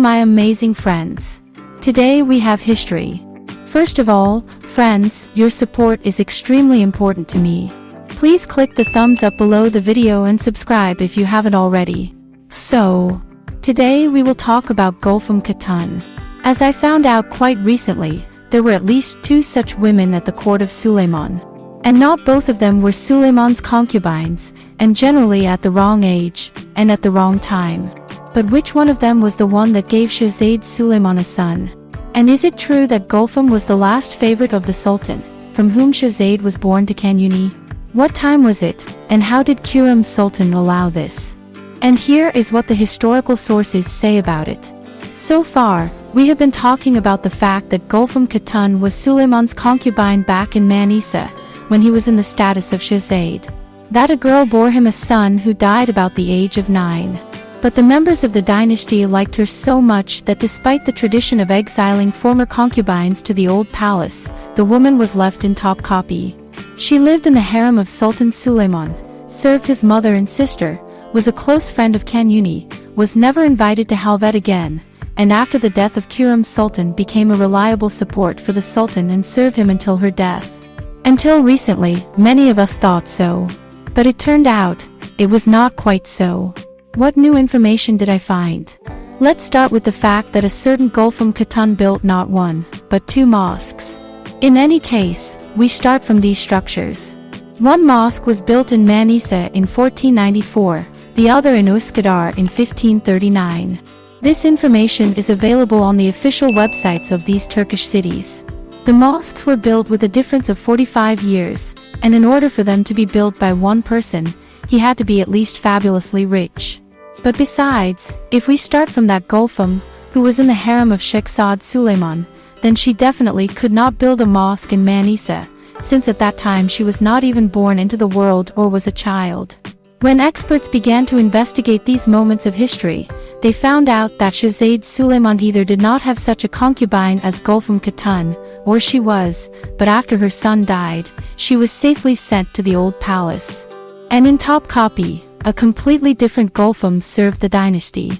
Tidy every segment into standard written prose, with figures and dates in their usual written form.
my amazing friends. Today we have history. First of all, friends, your support is extremely important to me. Please click the thumbs up below the video and subscribe if you haven't already. So, today we will talk about Gulfem Khatun. As I found out quite recently, there were at least 2 such women at the court of Suleiman. And not both of them were Suleiman's concubines, and generally at the wrong age, and at the wrong time. But which one of them was the one that gave Shehzade Suleiman a son? And is it true that Gulphem was the last favorite of the Sultan, from whom Shehzade was born to Kanuni? What time was it, and how did Khurem Sultan allow this? And here is what the historical sources say about it. So far, we have been talking about the fact that Gulfem Khatun was Suleiman's concubine back in Manisa, when he was in the status of Shehzade. That a girl bore him a son who died about the age of 9. But the members of the dynasty liked her so much that despite the tradition of exiling former concubines to the old palace, the woman was left in top copy. She lived in the harem of Sultan Suleiman, served his mother and sister, was a close friend of Kanuni, was never invited to halvet again, and after the death of Khurem Sultan became a reliable support for the Sultan and served him until her death. Until recently, many of us thought so. But it turned out, it was not quite so. What new information did I find? Let's start with the fact that a certain Gulfem Khatun built not 1, but 2 mosques. In any case, we start from these structures. One mosque was built in Manisa in 1494, the other in Üsküdar in 1539. This information is available on the official websites of these Turkish cities. The mosques were built with a difference of 45 years, and in order for them to be built by one person, he had to be at least fabulously rich. But besides, if we start from that Gulfem, who was in the harem of Shehzade Suleiman, then she definitely could not build a mosque in Manisa, since at that time she was not even born into the world or was a child. When experts began to investigate these moments of history, they found out that Shehzade Suleiman either did not have such a concubine as Gulfem Khatun, or she was, but after her son died, she was safely sent to the old palace. And in top copy, a completely different Gulfem served the dynasty.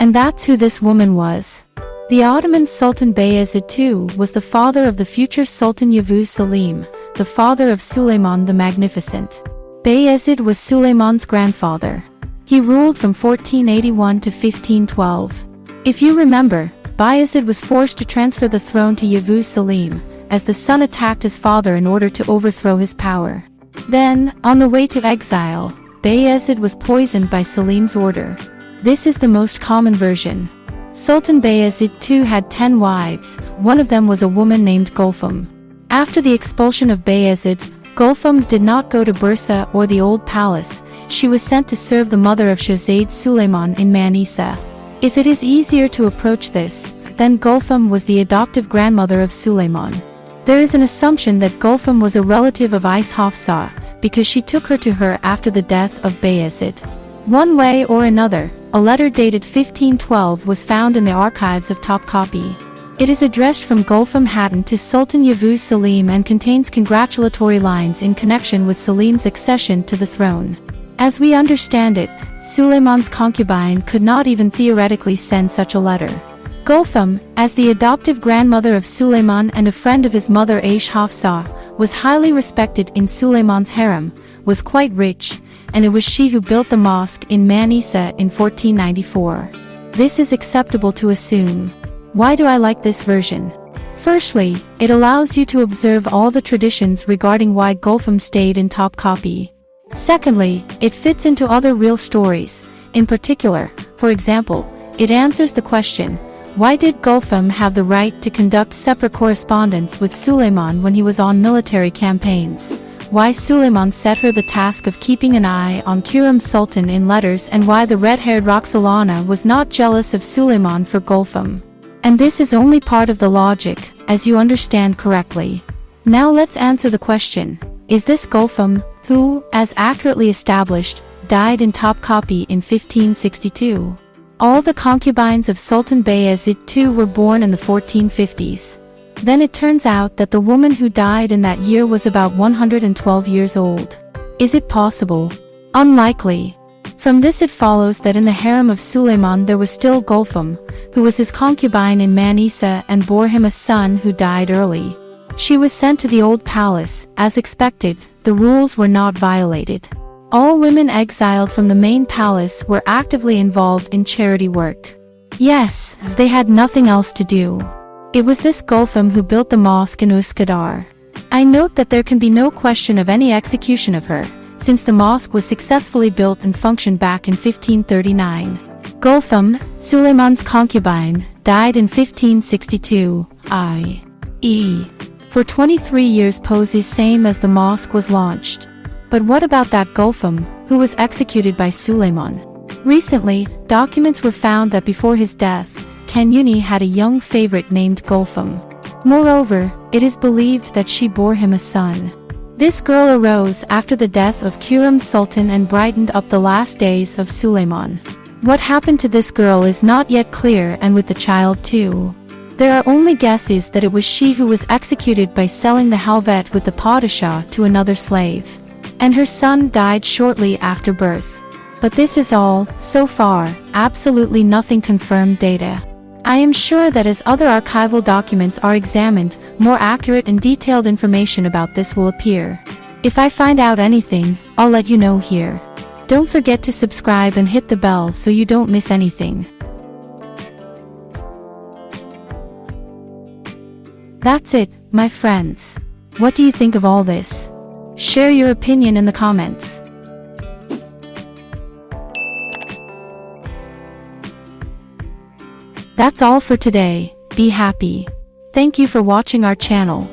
And that's who this woman was. The Ottoman Sultan Bayezid II was the father of the future Sultan Yavuz Selim, the father of Suleiman the Magnificent. Bayezid was Suleiman's grandfather. He ruled from 1481 to 1512. If you remember, Bayezid was forced to transfer the throne to Yavuz Selim, as the son attacked his father in order to overthrow his power. Then, on the way to exile, Bayezid was poisoned by Selim's order. This is the most common version. Sultan Bayezid II had 10 wives, one of them was a woman named Gulfem. After the expulsion of Bayezid, Gulfem did not go to Bursa or the old palace, she was sent to serve the mother of Shehzade Suleiman in Manisa. If it is easier to approach this, then Gulfem was the adoptive grandmother of Suleiman. There is an assumption that Gulfem was a relative of Hafsa, because she took her to her after the death of Bayezid. One way or another, a letter dated 1512 was found in the archives of Topkapi. It is addressed from Gulfem Khatun to Sultan Yavuz Selim and contains congratulatory lines in connection with Selim's accession to the throne. As we understand it, Suleiman's concubine could not even theoretically send such a letter. Gulfem, as the adoptive grandmother of Suleiman and a friend of his mother Hafsa, was highly respected in Suleiman's harem, was quite rich, and it was she who built the mosque in Manisa in 1494. This is acceptable to assume. Why do I like this version? Firstly, it allows you to observe all the traditions regarding why Gulfem stayed in top copy. Secondly, it fits into other real stories. In particular, for example, it answers the question, why did Gulfem have the right to conduct separate correspondence with Suleiman when he was on military campaigns? Why Suleiman set her the task of keeping an eye on Khurem Sultan in letters, and why the red-haired Roxolana was not jealous of Suleiman for Gulfem. And this is only part of the logic, as you understand correctly. Now let's answer the question, is this Gulfem, who, as accurately established, died in top copy in 1562? All the concubines of Sultan Bayezid II were born in the 1450s. Then it turns out that the woman who died in that year was about 112 years old. Is it possible? Unlikely. From this it follows that in the harem of Suleiman there was still Gulphem, who was his concubine in Manisa and bore him a son who died early. She was sent to the old palace. As expected, the rules were not violated. All women exiled from the main palace were actively involved in charity work. Yes, they had nothing else to do. It was this Gulphem who built the mosque in Üsküdar. I note that there can be no question of any execution of her, since the mosque was successfully built and functioned back in 1539. Gulphem, Suleiman's concubine, died in 1562, i.e. for 23 years poses same as the mosque was launched. But what about that Gulphem, who was executed by Suleiman? Recently, documents were found that before his death, Kanuni had a young favorite named Gulphem. Moreover, it is believed that she bore him a son. This girl arose after the death of Khurem Sultan and brightened up the last days of Suleiman. What happened to this girl is not yet clear, and with the child too. There are only guesses that it was she who was executed by selling the halvet with the padishah to another slave. And her son died shortly after birth. But this is all, so far, absolutely nothing confirmed data. I am sure that as other archival documents are examined, more accurate and detailed information about this will appear. If I find out anything, I'll let you know here. Don't forget to subscribe and hit the bell so you don't miss anything. That's it, my friends. What do you think of all this? Share your opinion in the comments. That's all for today. Be happy. Thank you for watching our channel.